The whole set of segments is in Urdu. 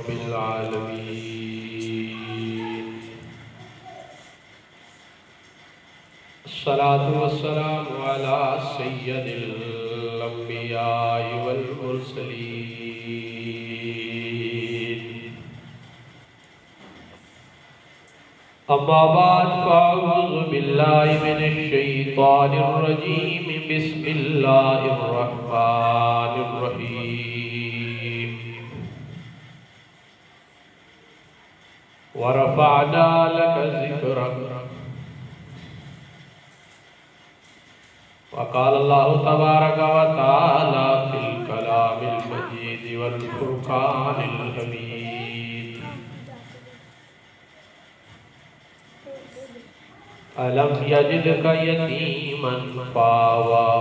رب العالمين الصلاة والسلام على سيد الأنبياء والمرسلين أما بعد فأعوذ بالله من الشيطان الرجيم بسم الله الرحمن الرحيم ورفعنا لك ذكرك وقال الله تبارك وتعالى في الكلام المجيد والفرقان الحميد ألم يجدك يتيما فآوى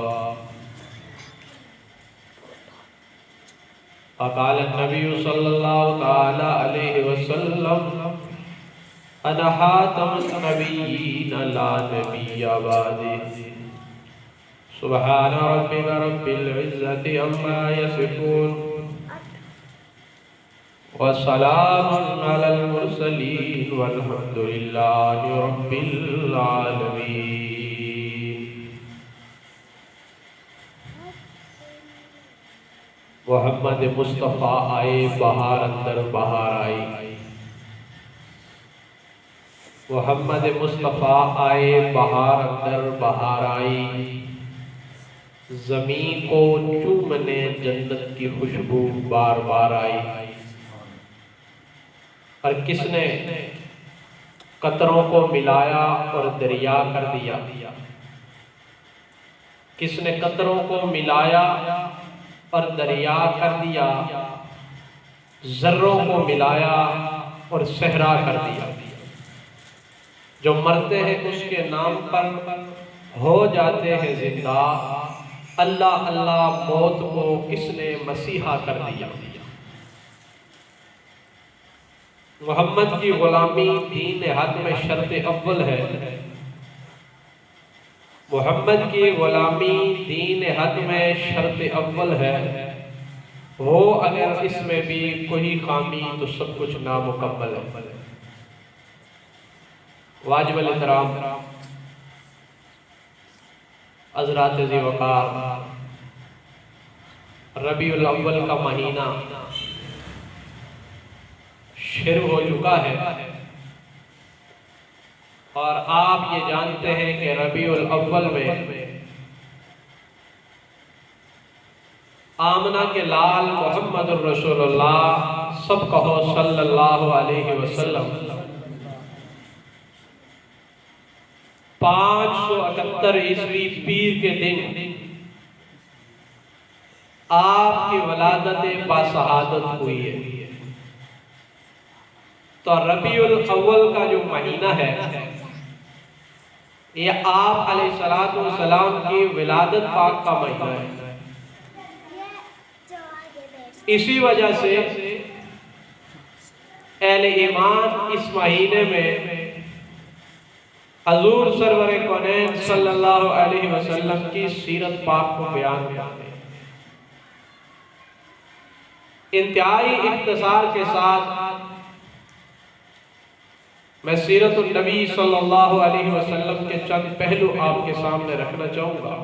فقال النبي صلى الله تعالى عليه وسلم أنا خاتم النبيين لا نبي بعدي سبحان ربك رب العزة عما يصفون وسلام على المرسلين والحمد لله رب العالمين. محمد مصطفیٰ آئے بہار اندر بہار آئی. محمد مصطفیٰ آئے بہار اندر بہار آئی. زمین کو چومنے جنت کی خوشبو بار بار آئی. اور کس نے قطروں کو ملایا اور دریا کر دیا؟ کس نے قطروں کو ملایا اور دریا کر دیا؟ ذروں کو ملایا اور صحرا کر دیا. جو مرتے ہیں اس کے نام پر ہو جاتے ہیں زندہ. اللہ اللہ موت کو کس نے مسیحا کر دیا؟ محمد کی غلامی دین حق میں شرط اول ہے. محمد کی غلامی دین حق میں شرط اول ہے. وہ اگر اس میں بھی کوئی خامی تو سب کچھ نامکمل ہے. واجب الاحترام حضرات ذی وقار، ربیع الاول کا مہینہ شروع ہو چکا ہے اور آپ یہ جانتے ہیں کہ ربیع الاول میں آمنہ کے لال محمد الرسول اللہ سب کہو صلی اللہ علیہ وسلم 571 عیسوی پیر کے دن آپ کی ولادت باشہادت ہوئی ہے. تو ربیع الاول کا جو مہینہ ہے یہ آپ علیہ السلام کی ولادت پاک کا مہینہ ہے. اسی وجہ سے اہل ایمان اس مہینے میں حضور سرور کونین صلی اللہ علیہ وسلم کی سیرت پاک کو بیان کرتے ہیں. انتہائی اختصار کے ساتھ میں سیرت النبی صلی اللہ علیہ وسلم کے چند پہلو آپ کے سامنے رکھنا چاہوں گا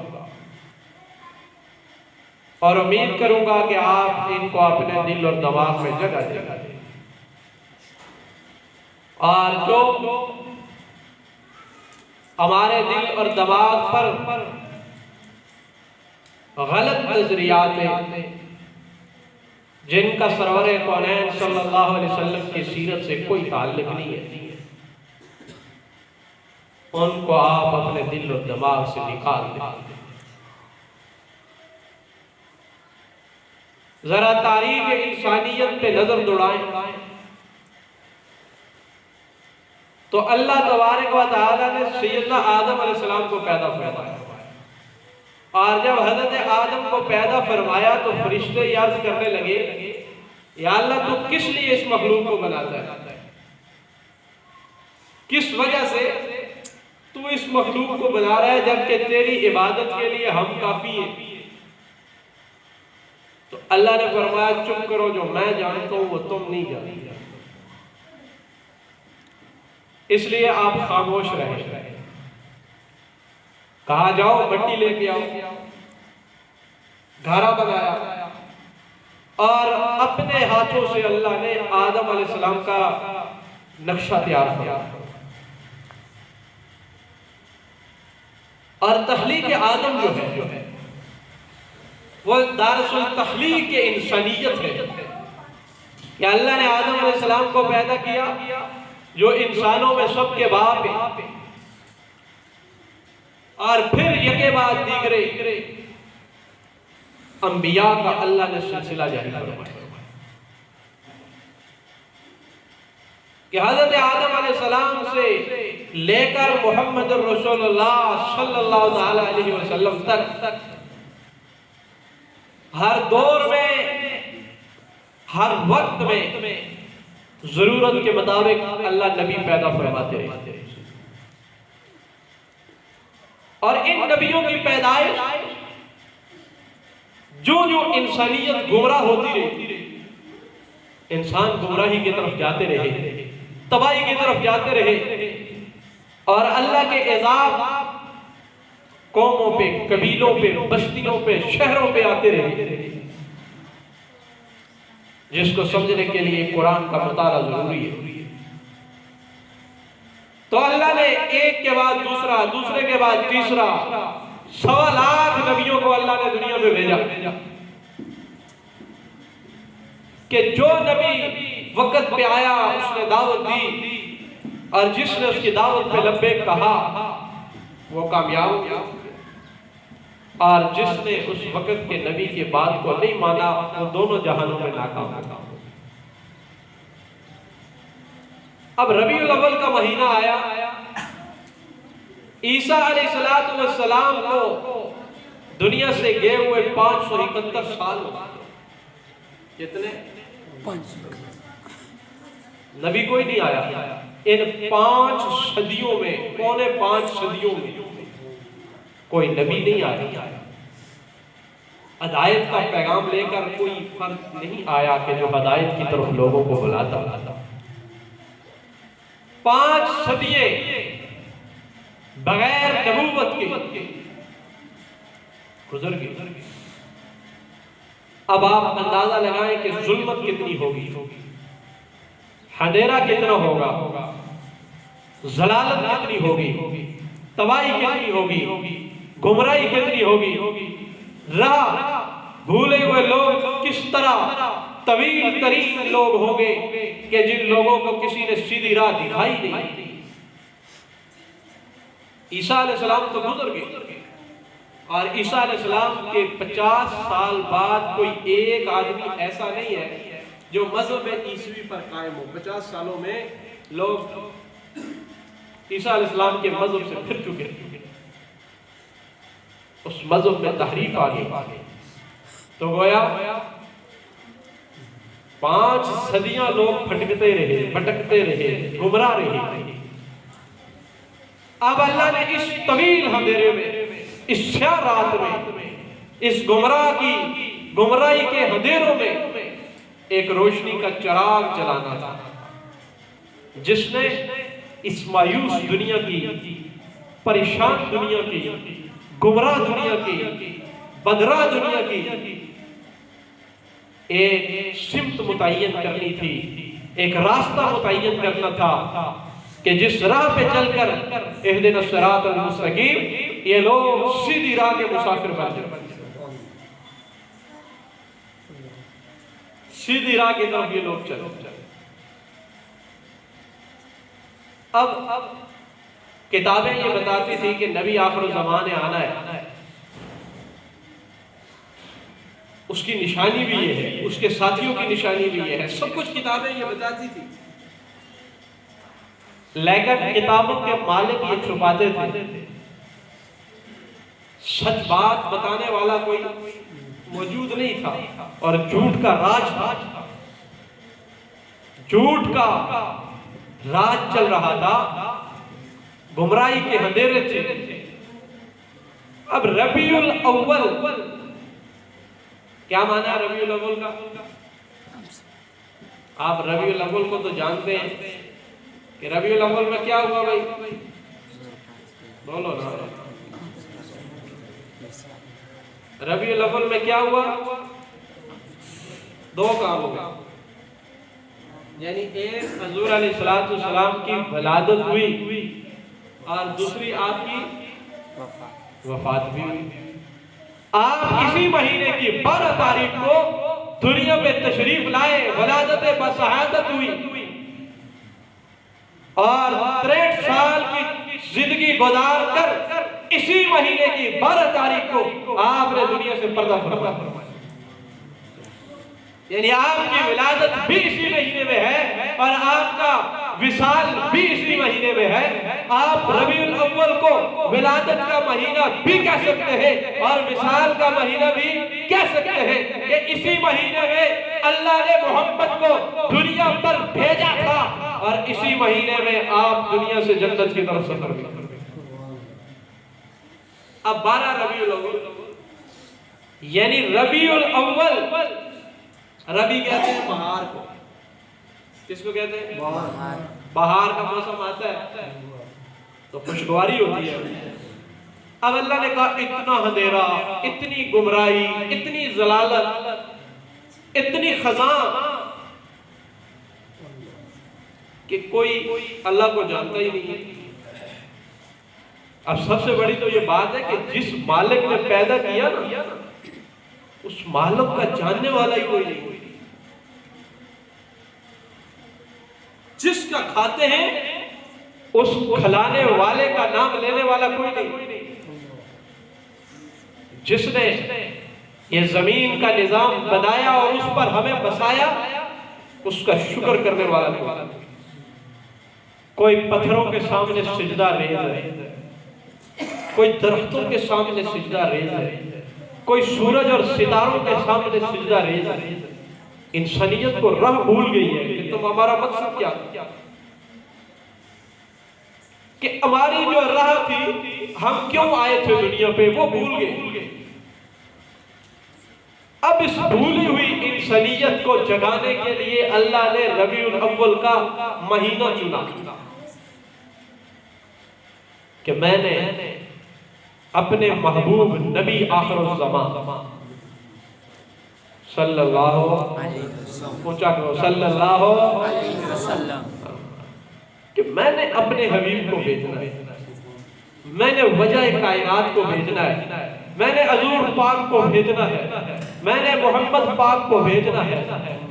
اور امید کروں گا کہ آپ ان کو اپنے دل اور دماغ میں جگہ دیں. اور جو ہمارے دل اور دماغ پر غلط نظریات ہیں، جن کا سرور کونین صلی اللہ علیہ وسلم کی سیرت سے کوئی تعلق نہیں ہے، ان کو آپ اپنے دل اور دماغ سے نکال دیں. ذرا تاریخ انسانیت پہ نظر دوڑائیں تو اللہ تبارک و تعالیٰ نے سیدنا آدم علیہ السلام کو پیدا فرمایا. اور جب حضرت آدم کو پیدا فرمایا تو فرشتے عرض کرنے لگے یا اللہ تو کس لیے اس مخلوق کو بناتا ہے؟ کس وجہ سے تو اس مخلوق کو بنا رہا ہے جبکہ تیری عبادت کے لیے ہم کافی ہیں؟ تو اللہ نے فرمایا چپ کرو، جو میں جانتا ہوں وہ تم نہیں جانتے، اس لیے آپ خاموش رہے۔ کہا جاؤ مٹی لے کے آؤ، گھڑا بنایا اور اپنے ہاتھوں سے اللہ نے آدم علیہ السلام کا نقشہ تیار کیا، اور تخلیق آدم جو ہے وہ دارس التخلیق انسانیت ہے کہ اللہ نے آدم علیہ السلام کو پیدا کیا جو انسانوں میں سب کے باپ ہے، اور پھر یکے بعد دیگرے انبیاء کا اللہ نے سلسلہ جاری فرمایا کہ حضرت آدم علیہ السلام سے لے کر محمد رسول اللہ صلی اللہ علیہ وسلم تک ہر دور میں، ہر وقت میں ضرورت کے مطابق اللہ نبی پیدا فرماتے رہے، اور ان نبیوں کی پیدائش جو انسانیت گمراہ ہوتی رہی، انسان گمراہی کی طرف جاتے رہے، تباہی کی طرف جاتے رہے، اور اللہ کے عذاب قوموں پہ، قبیلوں پہ، بستیوں پہ، شہروں پہ آتے رہے، جس کو سمجھنے کے لیے قرآن کا مطالعہ ضروری ہے۔ تو اللہ نے ایک کے بعد دوسرا، دوسرے کے بعد تیسرا، 1.25 لاکھ نبیوں کو اللہ نے دنیا میں بھیجا کہ جو نبی وقت پہ آیا اس نے دعوت دی، اور جس نے اس کی دعوت پہ لبیک کہا وہ کامیاب ہو گیا، اور جس نے اس وقت کے نبی کی بات کو نہیں مانا وہ دونوں جہانوں میں ناکام ہو۔ اب ربیع الاول کا مہینہ آیا، عیسیٰ علیہ السلام کو دنیا سے گئے ہوئے 571 سال ہو گئے۔ کتنے؟ 500۔ نبی کوئی نہیں آیا ان 5 صدیوں میں، پونے 5 صدیوں میں کوئی نبی نہیں آیا، ہدایت کا پیغام لے کر کوئی فرد نہیں آیا کہ جو ہدایت کی طرف لوگوں کو بلاتا۔ 5 صدیے بغیر نبوت کے گزر گئی۔ اب آپ اندازہ لگائیں کہ ظلمت کتنی ہوگی، اندھیرا کتنا ہوگا، ضلالت کتنی ہوگی، تباہی کتنی ہوگی، گمراہی کتنی ہوگی، راہ بھولے ہوئے لوگ کس طرح طویل ترین لوگ ہوں گے کہ جن لوگوں کو کسی نے سیدھی راہ دکھائی نہیں۔ عیسیٰ علیہ السلام تو گزر گئے، اور عیسیٰ علیہ السلام کے 50 سال بعد کوئی ایک آدمی ایسا نہیں ہے جو مذہب عیسوی پر قائم ہو۔ 50 سالوں میں لوگ عیسیٰ علیہ السلام کے مذہب سے پھر چکے، اس مذہب میں تحریف آ گئی، تو گویا 5 صدیاں لوگ بھٹکتے رہے، بھٹکتے رہے، گمراہ رہے۔ اب اللہ نے اس طویل اندھیرے میں، اس سیاہ رات میں، اس گمراہی کے اندھیروں میں ایک روشنی کا چراغ جلانا تھا، جس نے اس مایوس دنیا کی، پریشان دنیا کی، گمراہ دنیا کی، بدراہ دنیا کی ایک سمت متعین کرنی تھی، ایک راستہ متعین کرنا تھا کہ جس راہ پہ چل کر اہدنا الصراط المستقیم یہ لوگ سیدھی راہ کے مسافر بن جائیں، سیدھی راہ کی طرف یہ لوگ چلیں۔ اب کتابیں یہ بتاتی تھی کہ نبی آخر الزمان آنا ہے، اس کی نشانی بھی یہ ہے، اس کے ساتھیوں کی نشانی بھی یہ ہے، سب کچھ کتابیں یہ بتاتی تھی، لیکن کتابوں کے مالک یہ چھپاتے تھے۔ سچ بات بتانے والا کوئی موجود نہیں تھا، اور جھوٹ کا راج تھا، جھوٹ کا راج چل رہا تھا، گمراہی کے اندھیرے تھے۔ اب ربیع الاول کیا معنی ہے ربیع الاول کا؟ آپ ربیع الاول کو تو جانتے ہیں کہ ربیع الاول میں کیا ہوا بھائی؟ بولو نا، ربیع الاول میں کیا ہوا؟ دو کام ہوا، یعنی ایک حضور علیہ السلام کی ولادت ہوئی اور دوسری آپ کی وفات بھی ہوئی۔ آپ اسی مہینے کی 12 تاریخ کو دنیا پہ تشریف لائے، ولادت بشہادت ہوئی اور 63 سال کی زندگی گزار کر اسی مہینے کی 12 تاریخ کو آپ نے دنیا سے پردہ فرمایا۔ یعنی آپ کی ولادت بھی اسی مہینے میں ہے اور آپ کا وصال بھی اسی مہینے میں ہے۔ آپ ربیع الاول کو ولادت کا مہینہ بھی کہہ سکتے ہیں اور وصال کا مہینہ بھی کہہ سکتے ہیں کہ اسی مہینے میں اللہ نے محمد کو دنیا پر بھیجا تھا اور اسی مہینے میں آپ دنیا سے جنت کی طرف سفر کرتے۔ اب 12 ربیع الاول یعنی ربیع الاول، ربی کہتے ہیں بہار کو، کس کو کہتے ہیں؟ بہار کا موسم آتا ہے تو خوشگواری ہوتی ہے۔ اب اللہ نے کہا اتنا اندھیرا، اتنی گمراہی، اتنی ضلالت، اتنی خزاں کہ کوئی اللہ کو جانتا ہی نہیں ہے۔ اب سب سے بڑی تو یہ بات ہے کہ جس مالک نے پیدا کیا نا، اس مالک کا جاننے والا ہی کوئی نہیں، جس کا کھاتے ہیں اس کھلانے والے کا نام لینے والا کوئی نہیں، جس نے یہ زمین کا نظام بنایا اور اس پر ہمیں بسایا اس کا شکر کرنے والا نہیں۔ کوئی پتھروں کے سامنے سجدہ ریز ہے، کوئی درختوں کے سامنے سجدہ ریز ہے، کوئی سورج اور ستاروں کے سامنے سجدہ ریز ہے۔ انسانیت کو راہ بھول گئی ہے کہ تم ہمارا مقصد کیا، کہ ہماری جو راہ تھی ہم کیوں آئے تھے دنیا پہ وہ بھول گئے۔ اب اس بھولی ہوئی انسانیت کو جگانے کے لیے اللہ نے ربیع الاول کا مہینہ چنا کہ میں نے اپنے محبوب نبی آخر الزمان صلی اللہ علیہ وسلم، پوچھا کرو صلی اللہ علیہ وسلم، کہ میں نے اپنے حبیب کو بھیجنا ہے، میں نے وجہ کائنات کو بھیجنا ہے، میں نے حضور پاک کو بھیجنا ہے، میں نے محمد پاک کو بھیجنا ہے،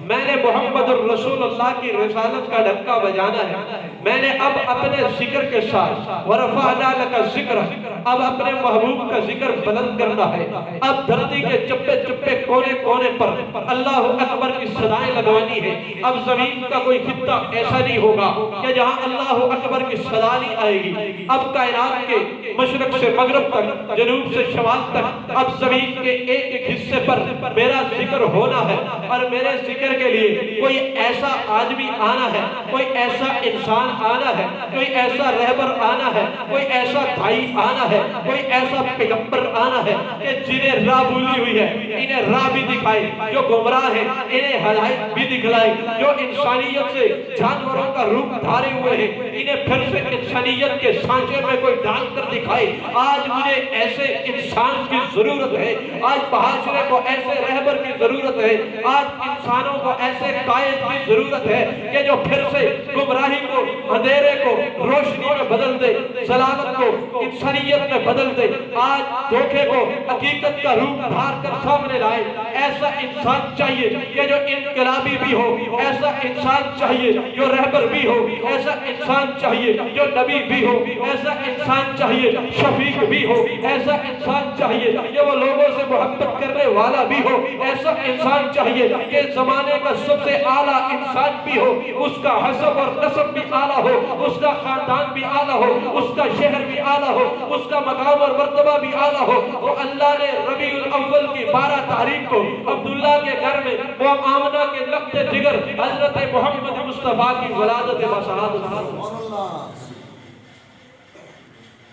میں نے محمد الرسول اللہ کی رسالت کا ڈھکا بجانا ہے۔ میں نے اب اپنے ذکر کے ساتھ وَرَفَعْنَا لَكَ ذِكْرَكَ، اب اپنے محبوب کا ذکر بلند کرنا ہے۔ اب دھرتی کے چپے چپے کونے کونے پر اللہ اکبر کی صدائیں لگوانی ہے۔ اب زمین کا کوئی خطہ ایسا نہیں ہوگا کہ جہاں اللہ اکبر کی صدا نہیں آئے گی۔ اب کائنات کے مشرق سے مغرب تک، جنوب سے شمال تک، اب زمین کے ایک ایک حصے پر میرا ذکر ہونا ہے اور میرے ذکر کے لیے کوئی ایسا آدمی آنا ہے، کوئی ایسا انسان آنا ہے، کوئی ایسا رہبر آنا ہے، کوئی ایسا دھائی آنا ہے، کوئی ایسا پیغمبر آنا ہے کہ جنہیں راہ بھولی ہوئی ہے انہیں راہ بھی دکھائے، جو گمراہ ہیں انہیں ہدایت بھی دکھلائے، جو انسانیت سے جانوروں کا روپ دھارے ہوئے ہیں انہیں پھر سے انسانیت کے سانچے میں کوئی ڈال کر دکھائے۔ آج مجھے ایسے انسان کی ضرورت ہے، آج معاشرے کو ایسے رہبر کی ضرورت ہے، آج انسانوں کو ایسے قائد کی ضرورت ہے کہ جو پھر سے گمراہی کو، اندھیرے کو روشنی میں بدل دے، ضلالت کو انسانیت میں بدل دے، آج دھوکے کو حقیقت کا روپ دھار کر سامنے لائے۔ ایسا انسان چاہیے کہ جو انقلابی بھی ہو، ایسا انسان چاہیے جو رہبر بھی ہو، ایسا انسان چاہیے جو نبی بھی ہو، ایسا انسان چاہیے شفیق بھی ہو، ایسا انسان چاہیے کہ وہ لوگوں سے محبت کرنے والا بھی ہو، ایسا انسان چاہیے کہ زمانے کا سب سے اعلیٰ انسان بھی ہو، اس کا حسب اور نسب بھی اعلیٰ ہو، اس کا خاندان بھی اعلیٰ ہو، اس کا شہر بھی اعلیٰ ہو، اس کا مقام اور مرتبہ بھی اعلیٰ ہو۔ تو اللہ نے ربیع الاول کی 12 تاریخ کو عبداللہ کے گھر میں وہ آمنہ کے لخت جگر حضرت محمد مصطفیٰ کی ولادت بشہادت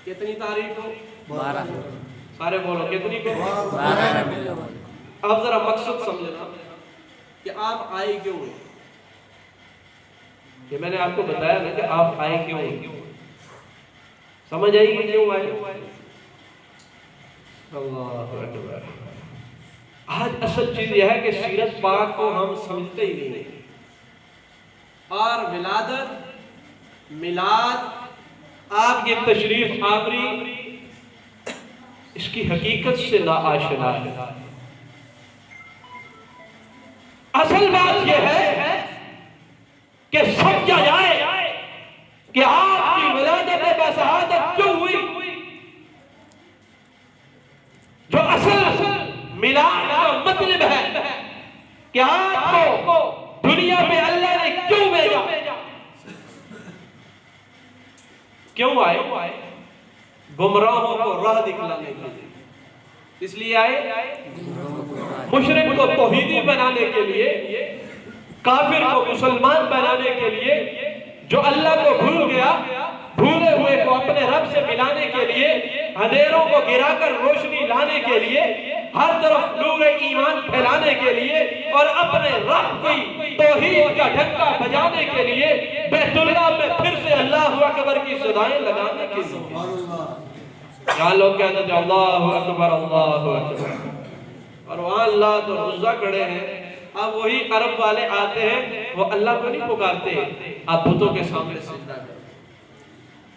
کتنی تاریخ کو؟ 12۔ سارے بولو کتنی کو؟ 12 ربیع الاول۔ آپ ذرا مقصد سمجھنا کہ آپ آئے کیوں ہیں. کہ میں نے آپ کو بتایا نا کہ آپ آئے کیوں ہیں. سمجھ آئی کہ کیوں آئے. اللہ اکبر. آج اصل چیز یہ ہے کہ سیرت پاک کو ہم سمجھتے ہی نہیں. اور ولادت، میلاد، آپ کی تشریف آوری اس کی حقیقت سے ناآشنا ہے. اصل بات یہ ہے کہ سمجھا جائے کہ آپ کی ولادت بسعادت کیوں ہوئی. جو اصل میلاد کا مطلب ہے کہ آپ کو دنیا میں اللہ نے کیوں بھیجا. کیوں آئے؟ گمراہوں کو راہ دکھلانے کے لیے. اس لیے آئے مشرک کو توحیدی بنانے کے لیے، کافر کو مسلمان بنانے کے لیے، جو اللہ کو بھول گیا بھولے ہوئے کو اپنے رب سے ملانے کے لیے، اندھیروں کو گرا کر روشنی لانے کے لیے، ہر طرف نور ایمان پھیلانے کے لیے، اور اپنے رب کی توحید کا ڈھنکا بجانے کے لیے، بیت اللہ میں پھر سے اللہ اکبر کی صدائیں لگانے کے لیے. جہاں لوگ کہتے تھے اللہ اکبر اللہ اکبر، اور وہاں اللہ تو عزا کھڑے ہیں. اب وہی عرب والے آتے ہیں، وہ اللہ کو نہیں پکارتے، آپ بتوں کے سامنے سجدہ کرتے.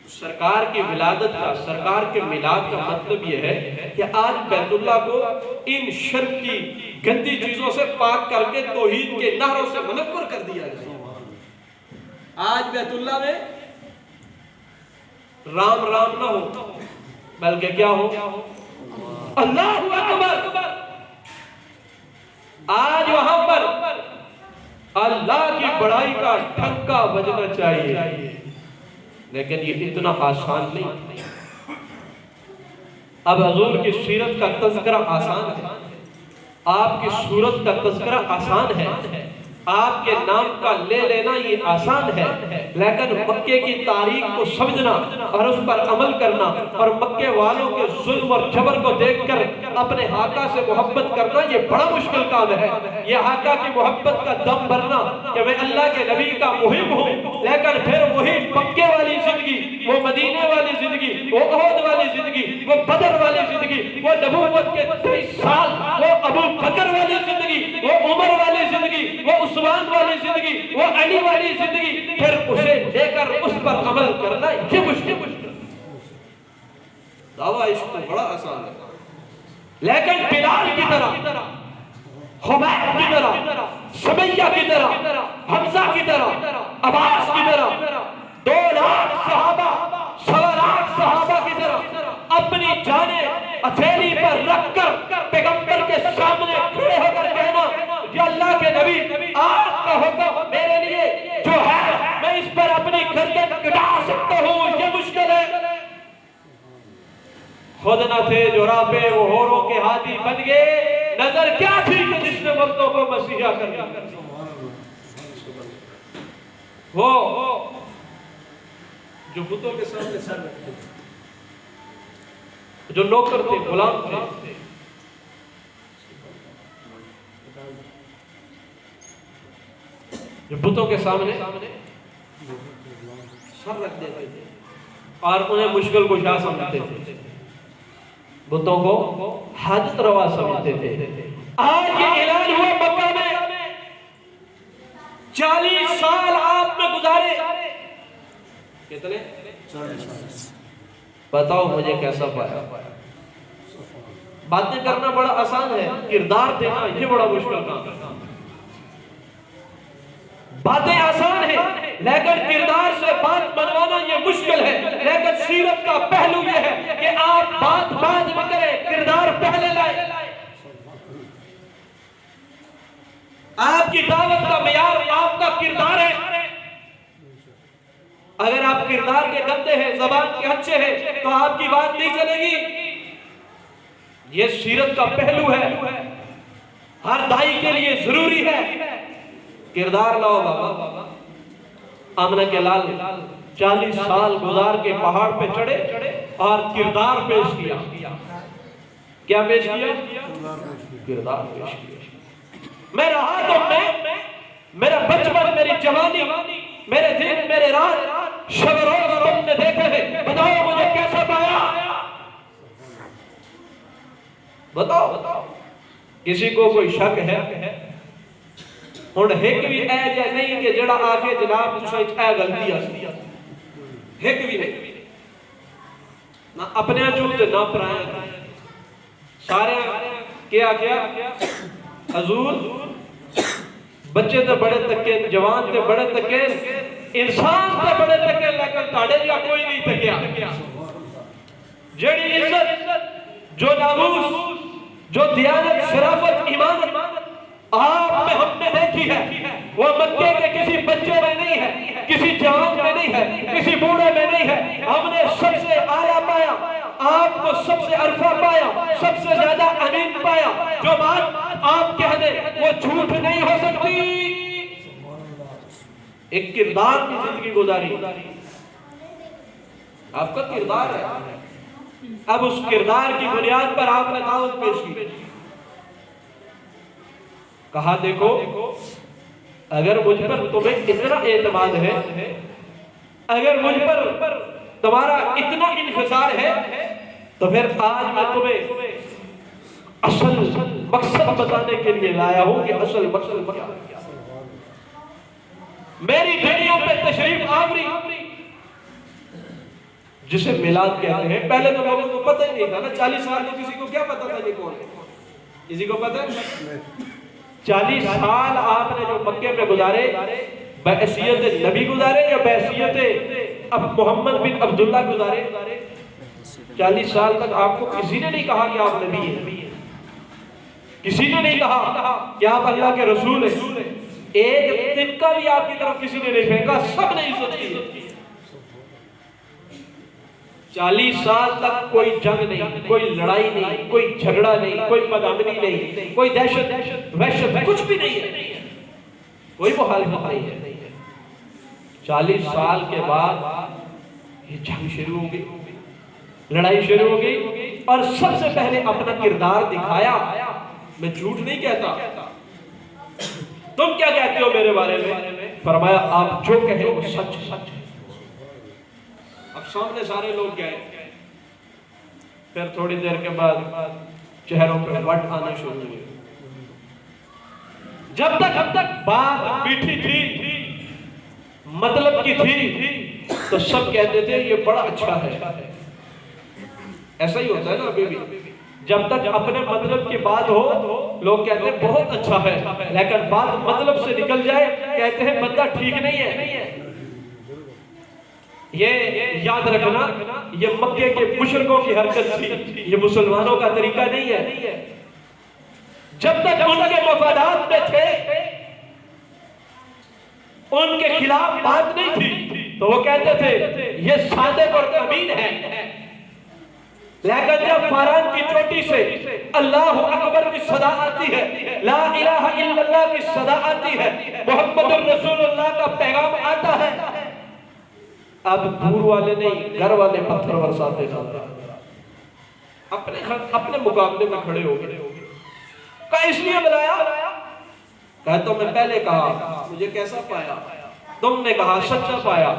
سرکار کی ولادت کا، سرکار کے میلاد کا مطلب یہ ہے کہ آج بیت اللہ کو ان شرک کی گندی چیزوں سے پاک کر کے توحید کے نہروں سے منور کر دیا جائے. آج بیت اللہ میں رام رام نہ ہو، بلکہ کیا ہو؟ اللہ اکبر. آج وہاں پر اللہ کی بڑائی کا ڈھنکا بجنا چاہیے، لیکن یہ اتنا آسان نہیں. اب حضور کی سیرت کا تذکرہ آسان ہے، آپ کی صورت کا تذکرہ آسان ہے، آپ کے نام کا لے لینا یہ آسان ہے، لیکن مکے کی تاریخ کو سمجھنا اور اس پر عمل کرنا، اور مکے والوں کے ظلم اور جبر کو دیکھ کر اپنے آقا سے محبت کرنا، یہ بڑا مشکل کام ہے. یہ آقا کی محبت کا دم بھرنا کہ میں اللہ کے نبی کا محب ہوں، لیکن پھر وہی مکے والی زندگی، وہ مدینے والی زندگی، وہ احد والی زندگی، وہ بدر والی زندگی، وہ نبوت کے 23 سال، وہ ابو بکر والی زندگی، وہ عمر والی زندگی، وہ عثمان والی زندگی، وہ علی والی زندگی، پھر اسے لے کر اس پر عمل کرنا یہ مشکل. دعویٰ عشق تو بڑا آسان ہے، لیکن بلال کی طرح، خبیب کی طرح، سمیہ کی طرح، حمزہ کی طرح، عباس کی طرح، 2 لاکھ صحابہ، 1.25 لاکھ صحابہ کی طرح اپنی جانیں ہتھیلی پر رکھ کر پیغمبر کے سامنے کھڑے ہو کر کہنا کہ اللہ کے نبی آپ کا حکم میرے لیے جو ہے میں اس پر اپنی گردن کٹا سکتا ہوں، یہ مشکل ہے. خود نہ تھے جو راہ پہ وہ ہوروں کے ہاتھی بن گئے، نظر کیا تھی کہ جس نے مردوں کو مسیحا کر دیا. وہ جو بتوں کے سامنے سر رکھتے تھے، جو نوکر تھے، غلام تھے، جو بتوں کے سامنے سر رکھ دیتے تھے اور انہیں مشکل کشا سمجھتے تھے، بتوں کو حاجت روا سمجھتے تھے. آج یہ اعلان ہوا مکہ میں 40 سال آپ نے گزارے. کتنے؟ 40. بتاؤ مجھے کیسا پایا؟ باتیں کرنا بڑا آسان ہے، کردار دینا یہ بڑا مشکل کام ہے. باتیں آسان ہیں لیکن کردار سے بات بنوانا یہ مشکل ہے. لیکن سیرت کا پہلو یہ ہے کہ آپ بات بعد میں کریں، کردار پہلے لائیں. آپ کی دعوت کا معیار آپ کا کردار ہے. اگر آپ کردار کے گندے ہیں، زبان کے اچھے ہیں، تو آپ کی بات نہیں چلے گی. یہ سیرت کا پہلو ہے، ہر دائی کے لیے ضروری ہے. کردار لاؤ بابا. آمنہ کے لال 40 سال گزار کے پہاڑ پہ چڑھے اور کردار پیش کیا. کیا پیش کیا؟ کردار پیش کیا. میں رہا تو میں، میرا بچپن، میری جوانی، میرے دن، میرے رات، شب روز تم نے دیکھے ہیں، بتاؤ مجھے کیسا پایا؟ بتاؤ. کسی کو کوئی شک ہے؟ ہن ایک بھی اے جا نہیں کہ جڑا آکے جناب تساں اے غلطی اسی، ایک بھی نہیں، نہ اپنے چوں تے نہ پرائے. سارے کیا حضور بچے تے بڑے تکے، جوان تے بڑے تکے، انسان تے بڑے تکے، لیکن تاڑے جا کوئی نہیں تکیا. جڑی عزت، جو ناموس، جو دیانت، شرافت، ایمانت آپ میں ہم نے دیکھی ہے، وہ مکے کے کسی بچے میں نہیں ہے، کسی جوان میں نہیں ہے، کسی بوڑھے میں نہیں ہے. ہم نے سب سے اعلیٰ پایا، آپ کو سب سے عرفہ پایا، سب سے زیادہ امین پایا. جو بات آپ کہہ دیں وہ جھوٹ نہیں ہو سکتی. ایک کردار کی زندگی گزاری، آپ کا کردار ہے. اب اس کردار کی بنیاد پر آپ نے دعوت پیش کی. کہا دیکھو اگر مجھ پر تمہیں اتنا اعتماد ہے، اگر مجھ پر تمہارا اتنا انحصار ہے، تو پھر آج میں تمہیں اصل مقصد بتانے کے لیے لایا ہوں کہ اصل مقصد کیا ہے. میری دنیا پہ تشریف آوری جسے میلاد کہتے ہیں. پہلے تو لوگوں کو پتہ ہی نہیں تھا نا، 40 سال میں کسی کو کیا پتہ تھا یہ کون ہے؟ کسی کو پتہ ہے؟ 40 سال آپ نے جو مکے میں گزارے، بحیثیت نبی گزارے یا بحیثیت اب محمد بن عبداللہ گزارے؟ 40 سال تک آپ کو کسی نے نہیں کہا کہ آپ نبی ہیں، کسی نے نہیں کہا کہ آپ اللہ کے رسول ہیں. ایک دن کا بھی آپ کی طرف کسی نے نہیں پھینکا، سب نے عزت کی. 40 سال تک کوئی جنگ نہیں، کوئی لڑائی نہیں، کوئی جھگڑا نہیں، کوئی بدامنی نہیں، کوئی دہشت وحشت، کچھ بھی نہیں ہے، کوئی مخالفت نہیں ہے. 40 سال کے بعد یہ جنگ شروع ہو گئی، لڑائی شروع ہو گئی، اور سب سے پہلے اپنا کردار دکھایا. میں جھوٹ نہیں کہتا، تم کیا کہتے ہو میرے بارے میں؟ فرمایا آپ جو کہیں وہ سچ ہے. اب سامنے سارے لوگ گئے. پھر تھوڑی دیر کے بعد چہروں پہ وٹ آنا شروع ہوئے. جب تک بات میٹھی تھی، مطلب کی تھی، تو سب کہتے تھے یہ بڑا اچھا ہے. ایسا ہی ہوتا ہے نا ابھی بھی، جب تک اپنے مطلب کی بات ہو لوگ کہتے ہیں بہت اچھا ہے، لیکن بات مطلب سے نکل جائے کہتے ہیں بندہ ٹھیک نہیں ہے. یہ یاد رکھنا، یہ مکے کے مشرکوں کی حرکت تھی، یہ مسلمانوں کا طریقہ نہیں ہے. جب تک ان کے مفادات میں تھے، ان کے خلاف بات نہیں تھی، تو وہ کہتے تھے یہ صادق اور امین ہے. لیکن جب فاران کی چوٹی سے اللہ اکبر کی صدا آتی ہے، لا الہ الا اللہ کی صدا آتی ہے، محمد الرسول اللہ کا پیغام آتا ہے، اب دور والے نہیں گھر والے پتھر برساتے جاتے اپنے مقابلے میں کھڑے ہو گئے. کہا اس لیے بلایا؟ کہا تو میں پہلے کہا مجھے کیسا پایا؟ تم نے کہا سچا پایا.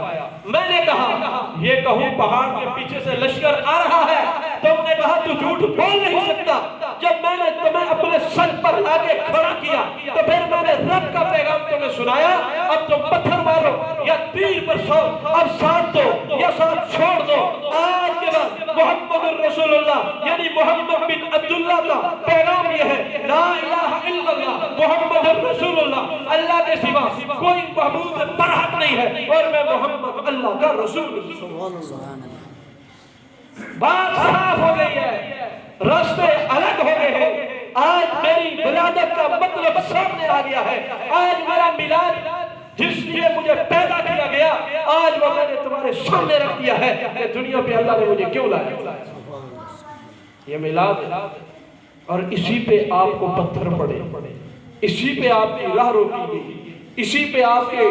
میں نے کہا یہ کہوں پہاڑ کے پیچھے سے لشکر آ رہا ہے، تم نے کہا تو جھوٹ بول نہیں سکتا. جب میں نے تمہیں اپنے سر پر آگے کھڑا کیا تو پھر میں نے رب کا پیغام تمہیں سنایا. اب تم پتھر مارو یا تیر برسو، اب ساتھ دو یا ساتھ چھوڑ دو. آج کے بعد محمد الرسول اللہ یعنی محمد بن عبداللہ کا پیغام یہ ہے، لا الہ الا اللہ محمد الرسول اللہ، اللہ کے سوا کوئی معبود برحق نہیں ہے، اور میں محمد اللہ کا رسول. بات صاف ہو گئی ہے، راستے الگ ہو گئے ہیں. آج میری ولادت کا مطلب سامنے آ گیا ہے. آج میرا میلاد جس لیے مجھے پیدا کیا گیا، آج وہ میں نے تمہارے سامنے رکھ دیا ہے کہ دنیا پہ اللہ نے مجھے کیوں لایا. یہ میلاد ہے، اور اسی پہ آپ کو پتھر پڑے، اسی پہ آپ کی راہ روکی گئی، اسی پہ آپ کے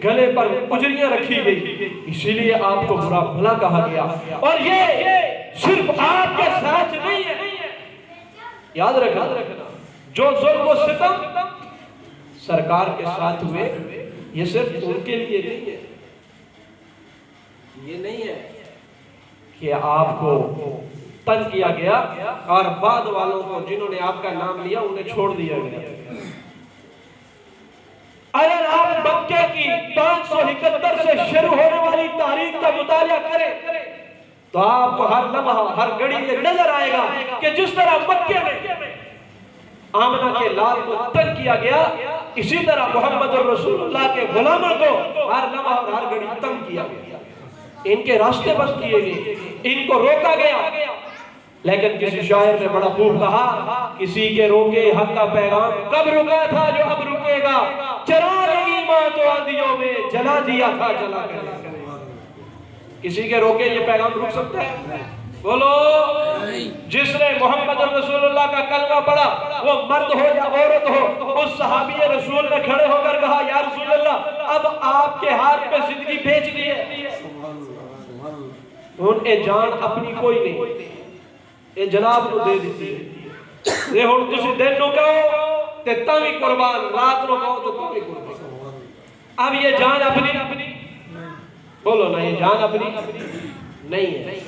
گلے پر اجریاں رکھی گئی، اسی لیے آپ کو برا بھلا کہا گیا. اور یہ صرف آپ کے ساتھ نہیں ہے، یاد رکھنا، جو ظلم و ستم سرکار کے ساتھ ہوئے یہ صرف ان کے لیے نہیں ہے، یہ نہیں ہے کہ آپ کو تنگ کیا گیا اور بعد والوں کو جنہوں نے آپ کا نام لیا انہیں چھوڑ دیا گیا۔ اگر آپ مکے کی 571 سے شروع ہونے والی تاریخ کا مطالعہ کریں تو آپ کو ہر لمحہ ہر گھڑی یہ نظر آئے گا کہ جس طرح مکے میں آمنہ کے لال کو تنگ کیا گیا، اسی طرح محمد رسول اللہ کے غلاموں کو ہر لمحہ اور ہر گھڑی تنگ کیا گیا، ان کے راستے بند کیے گئے، ان کو روکا گیا۔ لیکن کسی شاعر نے بڑا خوب کہا، کسی کے روکے حق کا پیغام کب رکا تھا جو اب رکے گا، چراغ ایمان تو آندھیوں میں جلا دیا تھا جلا کر۔ کسی کے روکے یہ پیغام رک سکتا ہے؟ بولو، جس نے محمد رسول اللہ کا کلمہ پڑھا، وہ مرد ہو یا عورت ہو، اس صحابی رسول نے کھڑے ہو کر کہا یا رسول اللہ اب آپ کے ہاتھ پہ زندگی بھیج دی ہے۔ ان اے جان اپنی کوئی نہیں، اے جناب کو دے دیتی ہے، یہ ہن تسی دن نو کہو تے تاں بھی قربان، رات نو کہو تو تاں بھی قربان۔ اب یہ جان اپنی بولو نا، یہ جان اپنی نہیں ہے۔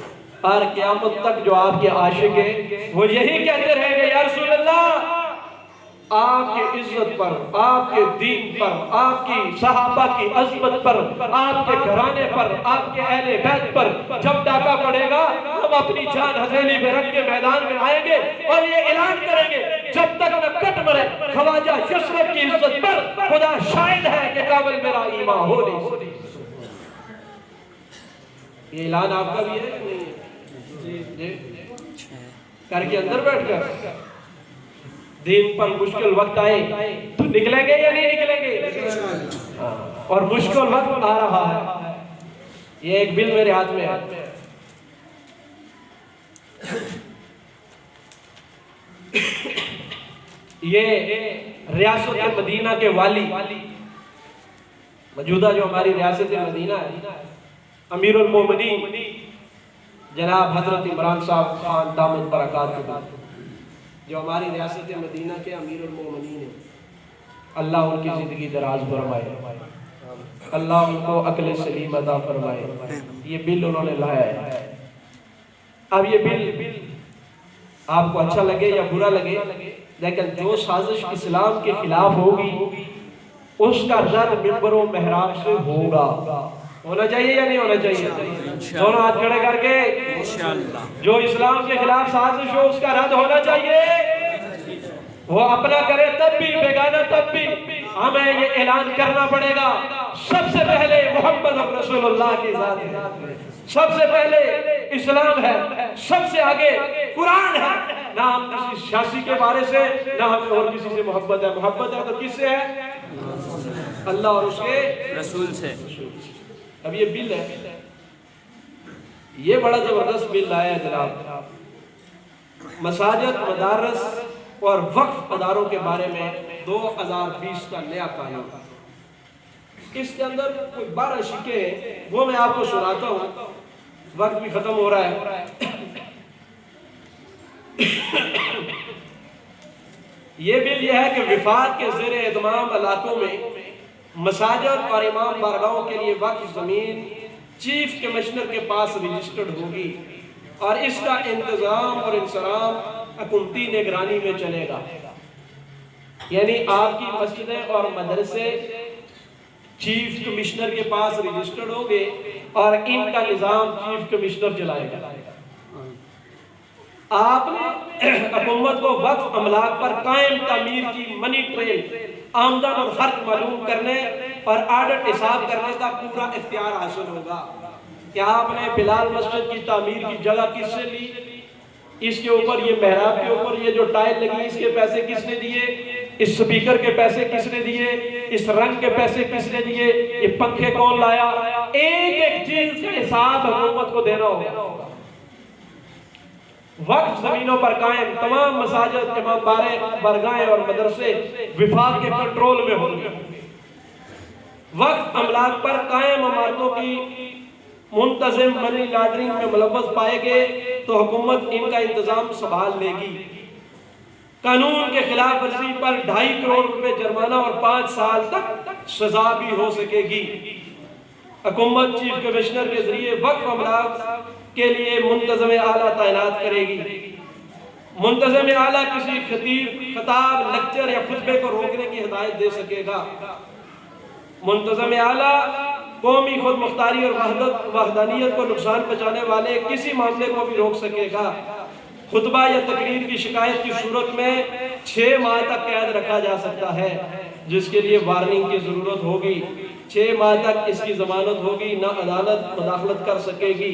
اور قیامت تک جو آپ کے عاشق ہیں وہ یہی کہتے رہیں گے یا رسول اللہ آپ کی عزت پر، آپ کے دین پر، آپ کی صحابہ کی عظمت پر، آپ کے گھرانے پر، آپ کے اہل بیت پر جب ڈاکہ پڑے گا ہم اپنی جان ہتھیلی پہ رکھ کے میدان میں آئیں گے اور یہ اعلان کریں گے جب تک نہ کٹ مرے خواجہ یسرب کی عزت پر خدا شاہد ہے کہ قابل میرا ایمان ہو نہیں۔ یہ اعلان آپ کا بھی ہے کہ نہیں؟ کر کے اندر بیٹھ کر دین پر مشکل وقت آئے تو نکلیں گے یا نہیں نکلیں گے؟ اور مشکل وقت آ رہا ہے، یہ ایک بل میرے ہاتھ میں ہے، یہ ریاست مدینہ کے والی، موجودہ جو ہماری ریاست مدینہ ہے، امیر المومنین جناب حضرت عمران صاحب خان دامت برکاتہ جو ہماری ریاست مدینہ کے امیر المومنین ہیں، اللہ ان کی زندگی دراز فرمائے، اللہ ان کو عقل سلیم عطا فرمائے۔ یہ بل انہوں نے لایا ہے۔ اب یہ بل آپ کو اچھا لگے یا برا لگے، لیکن جو سازش اسلام کے خلاف ہوگی اس کا رد منبر و محراب سے ہوگا۔ ہونا چاہیے یا نہیں ہونا چاہیے؟ دونوں ہاتھ کھڑے کر کے جو اسلام کے خلاف سازش ہو اس کا رد ہونا چاہیے، وہ اپنا کرے تب بھی بیگانہ تب بھی ہمیں یہ اعلان کرنا پڑے گا سب سے پہلے محمد رسول اللہ کی ذات ہے، سب سے پہلے اسلام ہے، سب سے آگے قرآن ہے، نہ ہم کسی سیاسی کے بارے سے نہ ہم اور کسی سے محبت ہے۔ محبت ہے تو کس سے ہے؟ اللہ اور اس کے رسول سے۔ اب یہ بل ہے، یہ بڑا زبردست بل آیا ہے جناب، مساجد، مدارس اور وقف اداروں کے بارے میں 2020 کا نیا قانون۔ اس کے اندر کوئی 12 شکے ہیں، وہ میں آپ کو سناتا ہوں، وقت بھی ختم ہو رہا ہے۔ یہ بل یہ ہے کہ وفاق کے زیر اہتمام علاقوں میں مساجد اور امام بارگاہوں کے لیے وقف زمین چیف کمشنر کے پاس رجسٹرڈ ہوگی اور اس کا انتظام اور انصرام حکومتی نگرانی میں چلے گا۔ یعنی آپ کی مسجدیں اور مدرسے چیف کمشنر کے پاس رجسٹرڈ ہوں گے اور ان کا نظام چیف کمشنر چلائے گا۔ آپ نے حکومت کو وقف املاک پر قائم تعمیر کی منی ٹریل، آمدن اور خرچ معلوم کرنے اور آڈٹ حساب کرنے کا پورا اختیار حاصل ہوگا کہ آپ نے بلال مسجد کی تعمیر کی جگہ کس سے لی، اس کے اوپر یہ محراب کے اوپر یہ جو ٹائل لگی اس کے پیسے کس نے دیے، اس سپیکر کے پیسے کس نے دیے، اس رنگ کے پیسے کس نے دیے، یہ پنکھے کون لایا، ایک ایک چیز کا حساب حکومت کو دینا ہوگا۔ وقف زمینوں پر قائم تمام مساجد، امام بارگاہیں اور مدرسے وفاق کے کنٹرول میں ہوں گے۔ وقف املاک پر قائم عمارتوں کی منتظم منی لانڈرنگ میں ملوث پائے گئے تو حکومت ان کا انتظام سنبھال لے گی۔ قانون کے خلاف ورزی پر 2.5 کروڑ روپے جرمانہ اور 5 سال تک سزا بھی ہو سکے گی۔ حکومت چیف کمشنر کے ذریعے وقف املاک کے لیے منتظم اعلیٰ تعینات کرے گی۔ منتظم اعلیٰ کسی خطاب، لیکچر یا خطبے کو روکنے کی ہدایت دے سکے گا۔ منتظم اعلیٰ قومی خود مختاری اور وحدانیت کو نقصان پہنچانے والے کسی معاملے کو بھی روک سکے گا۔ خطبہ یا تقریر کی شکایت کی صورت میں 6 ماہ تک قید رکھا جا سکتا ہے، جس کے لیے وارننگ کی ضرورت ہوگی۔ 6 ماہ تک اس کی ضمانت ہوگی، نہ عدالت مداخلت کر سکے گی۔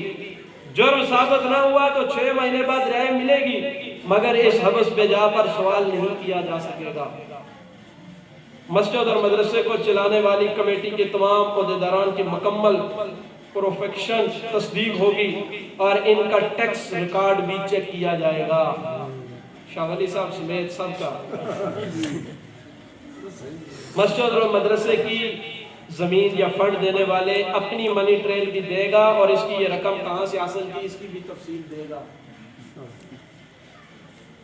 جرم ثابت نہ ہوا تو 6 مہینے بعد رہائی ملے گی، مگر اس حبس بے جا پر سوال نہیں کیا جا سکے گا۔ مسجد اور مدرسے کو چلانے والی کمیٹی کے تمام عہدیداران کی مکمل پروفیکشن تصدیق ہوگی اور ان کا ٹیکس ریکارڈ بھی چیک کیا جائے گا۔ شاہ ولی صاحب سمیت سب کا۔ مسجد اور مدرسے کی زمین یا فنڈ دینے والے اپنی منی ٹریل بھی دے گا اور اس کی یہ رقم کہاں سے حاصل کی اس کی بھی تفصیل دے گا۔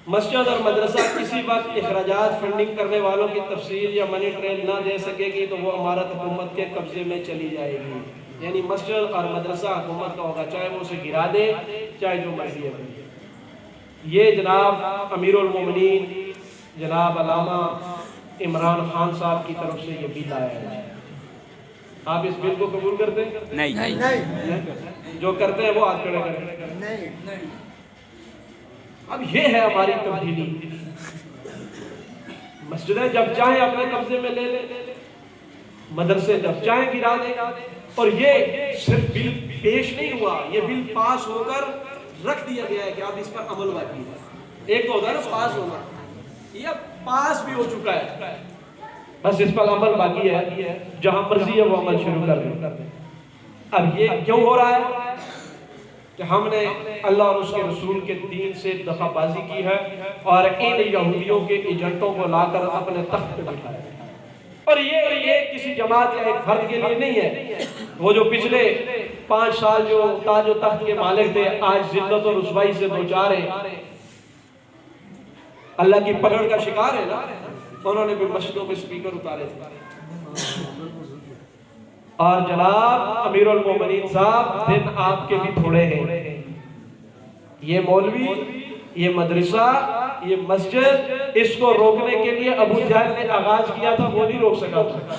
مسجد اور مدرسہ کسی وقت اخراجات فنڈنگ کرنے والوں کی تفصیل یا منی ٹریل نہ دے سکے گی تو وہ عمارت حکومت کے قبضے میں چلی جائے گی۔ یعنی مسجد اور مدرسہ حکومت کا ہوگا، چاہے وہ اسے گرا دے چاہے جو مرضی ہے۔ یہ جناب امیر المومنین جناب علامہ عمران خان صاحب کی طرف سے یہ بل آیا ہے۔ آپ اس بل کو قبول کرتے ہیں؟ نہیں۔ جو کرتے ہیں وہ ہاتھ کھڑے کریں۔ اب یہ ہے ہماری تبدیلی۔ مسجدیں جب چاہیں اپنے قبضے میں لے لیں، مدرسے جب چاہیں گرا دیں، اور یہ صرف بل پیش نہیں ہوا، یہ بل پاس ہو کر رکھ دیا گیا ہے کہ اب اس پر عمل باقی ہے۔ ایک تو ہوتا ہے نا پاس ہونا، یہ پاس بھی ہو چکا ہے، بس اس پر عمل باقی ہے، جہاں مرضی ہے وہ عمل شروع کر دیں۔ اب یہ کیوں ہو رہا ہے کہ ہم نے اللہ اور اس کے رسول کے دین سے دفعہ بازی کی ہے اور ان یہودیوں کے ایجنٹوں کو لا کر اپنے تخت پہ بٹھایا ہے۔ اور یہ کسی جماعت یا ایک فرد کے لیے نہیں ہے۔ وہ جو پچھلے 5 سال جو تاج و تخت کے مالک تھے، آج ذلت اور رسوائی سے دوچار ہیں، اللہ کی پکڑ کا شکار ہے نا، انہوں نے بھی مسجدوں میں سپیکر اتارے تھے۔ اور جناب امیر المومنین صاحب، دن آپ کے بھی تھوڑے ہیں۔ یہ مولوی، یہ مدرسہ، یہ مسجد، اس کو روکنے کے لیے ابو جہل نے آغاز کیا تھا، وہ نہیں روک سکا تھا۔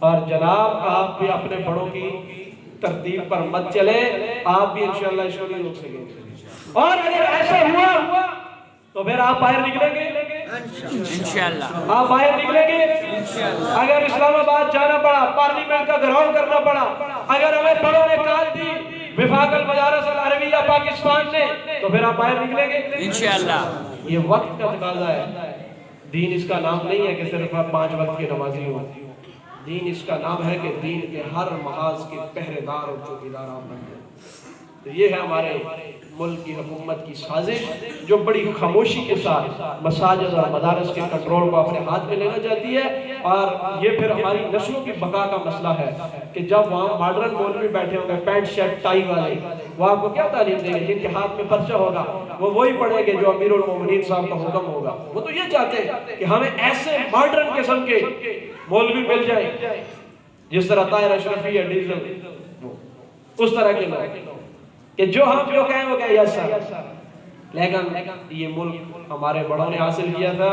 اور جناب آپ بھی اپنے بڑوں کی ترتیب پر مت چلے، آپ بھی انشاءاللہ اس کو نہیں روک سکیں گے۔ اور اگر ایسا ہوا تو پھر آپ باہر نکلیں گے انشاءاللہ، آپ باہر نکلیں گے انشاءاللہ۔ اگر اسلام آباد جانا پڑا، پارلیمنٹ کا گھراؤ کرنا پڑا، اگر ہمیں بڑوں نے کال دی وفاق المدارس العربیہ پاکستان نے، تو پھر آپ باہر نکلیں گے انشاءاللہ۔ یہ وقت کا تقاضا ہے۔ دین اس کا نام نہیں ہے کہ صرف آپ 5 وقت کے نمازی ہوں، دین اس کا نام ہے کہ دین کے ہر محاذ کے پہرے دار اور چوکیدار آپ بن جائیں۔ تو یہ ہے ہمارے ملک کی حکومت کی سازش، جو بڑی خاموشی کے ساتھ مساجد اور مدارس کے کنٹرول کو اپنے ہاتھ میں لینا چاہتی ہے۔ اور یہ پھر ہماری نسلوں کی بقا کا مسئلہ ہے کہ جب وہاں ماڈرن مولوی بیٹھے ہوں گے پینٹ شرٹ ٹائی والے، وہ آپ کو کیا تعلیم دیں گے؟ جن کے ہاتھ میں پرچہ ہوگا وہ وہی پڑھیں گے جو امیر المومنین صاحب کا حکم ہوگا۔ وہ تو یہ چاہتے ہیں کہ ہمیں ایسے ماڈرن قسم کے مولوی مل جائیں جس طرح طاہر اشرفی یا ڈیزل، اس طرح کے لوگ کہ جو ہم جو کہیں وہ کہیں یس سر۔ لیکن یہ ملک ہمارے بڑوں نے حاصل کیا تھا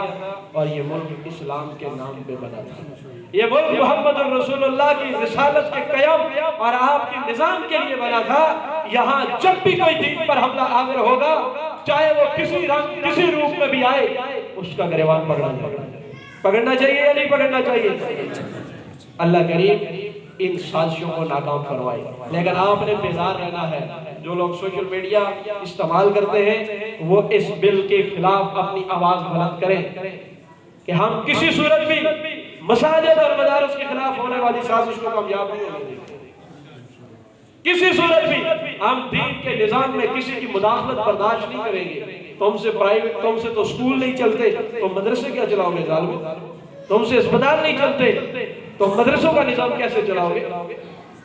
اور یہ ملک اسلام کے نام پہ بنا تھا۔ یہ ملک محمد الرسول اللہ کی رسالت کے قیام اور آپ کے نظام کے لیے بنا تھا۔ یہاں جب بھی کوئی دین پر حملہ آور ہوگا، چاہے وہ کسی رنگ کسی روپ میں بھی آئے، اس کا گریبان پکڑنا چاہیے یا نہیں پکڑنا چاہیے؟ اللہ کریم ان سازشوں کو ناکام فرمائے۔ لیکن آپ نے بیدار رہنا ہے۔ جو لوگ سوشل میڈیا استعمال کرتے ہیں وہ اس بل کے خلاف اپنی آواز بلند کریں کہ ہم کسی صورت بھی مساجد اور مدارس کے خلاف ہونے والی سازش کو کامیاب نہیں ہونے دیں گے۔ کسی صورت بھی ہم دین کے نظام میں کسی کی مداخلت برداشت نہیں کریں گے۔ تم سے تو اسکول نہیں چلتے تو مدرسے کیا چلاؤ گے ظالمو؟ تم سے اسپتال نہیں چلتے تو مدرسوں کا نظام کیسے چلاؤ گے؟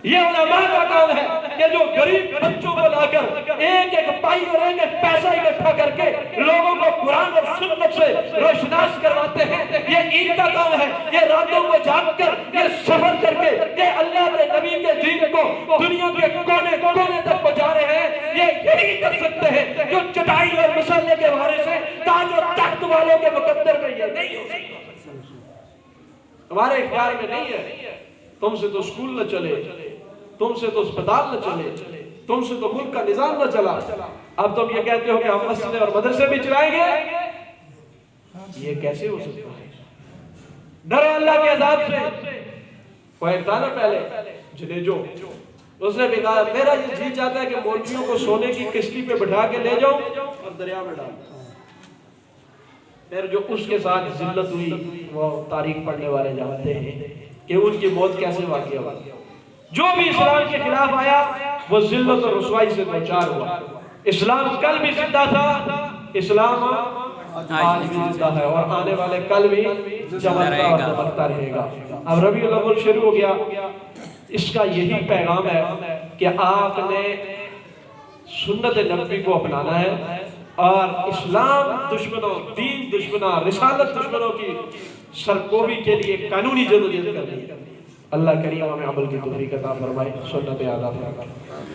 یہ علماء کا کام ہے کہ جو غریب بچوں کو لا کر ایک ایک پائی اور ایک ایک پیسہ اکٹھا کر کے لوگوں کو قرآن اور سنت سے روشناس کرواتے ہیں، یہ ان کا کام ہے۔ یہ راتوں کو جاگ کر، یہ سفر کر کے، یہ اللہ کے نبی کے دین کو دنیا کے کونے کونے تک پہنچا رہے ہیں۔ یہ یہی کر سکتے ہیں جو چٹائی اور مسلے کے وارث ہیں، تاج و تخت والوں کے مقدر میں یہ نہیں ہو سکتا، ہمارے اختیار میں نہیں ہے۔ تم سے تو اسکول نہ چلے، تم سے تو اسپتال نہ چلے، تم سے تو ملک کا نظام نہ چلا، اب تم یہ کہتے ہو کہ ہم مسجد اور مدرسے بھی چلائیں گے؟ یہ کیسے ہو سکتا ہے؟ ڈرو اللہ کے عذاب سے۔ کوئی تھا نا پہلے جنیجو، اس نے بھی کہا میرا یہ جی چاہتا ہے کہ مولویوں کو سونے کی کشتی پہ بٹھا کے لے جاؤ اور دریا میں ڈال دو۔ پھر جو اس کے ساتھ ذلت ہوئی وہ تاریخ پڑھنے والے جانتے ہیں کہ ان کی موت کیسے واقع ہوئی۔ جو بھی اسلام کے خلاف آیا وہ ذلت اور رسوائی سے دوچار ہوا۔ اسلام کل بھی زندہ تھا، اسلام آج بھی زندہ ہے اور آنے والے کل بھی چمکتا اور دمکتا رہے گا۔ اب ربیع الاول شروع ہو گیا، اس کا یہی پیغام ہے کہ آپ نے سنت نبوی کو اپنانا ہے اور اسلام دشمنوں، دین دشمنوں، رسالت دشمنوں کی سرکوبی کے لیے قانونی جدوجہد کرنی ہے۔ اللہ کریم ہمیں عمل کی توفیق عطا فرمائے۔ سنت اعلیٰ فرمائے۔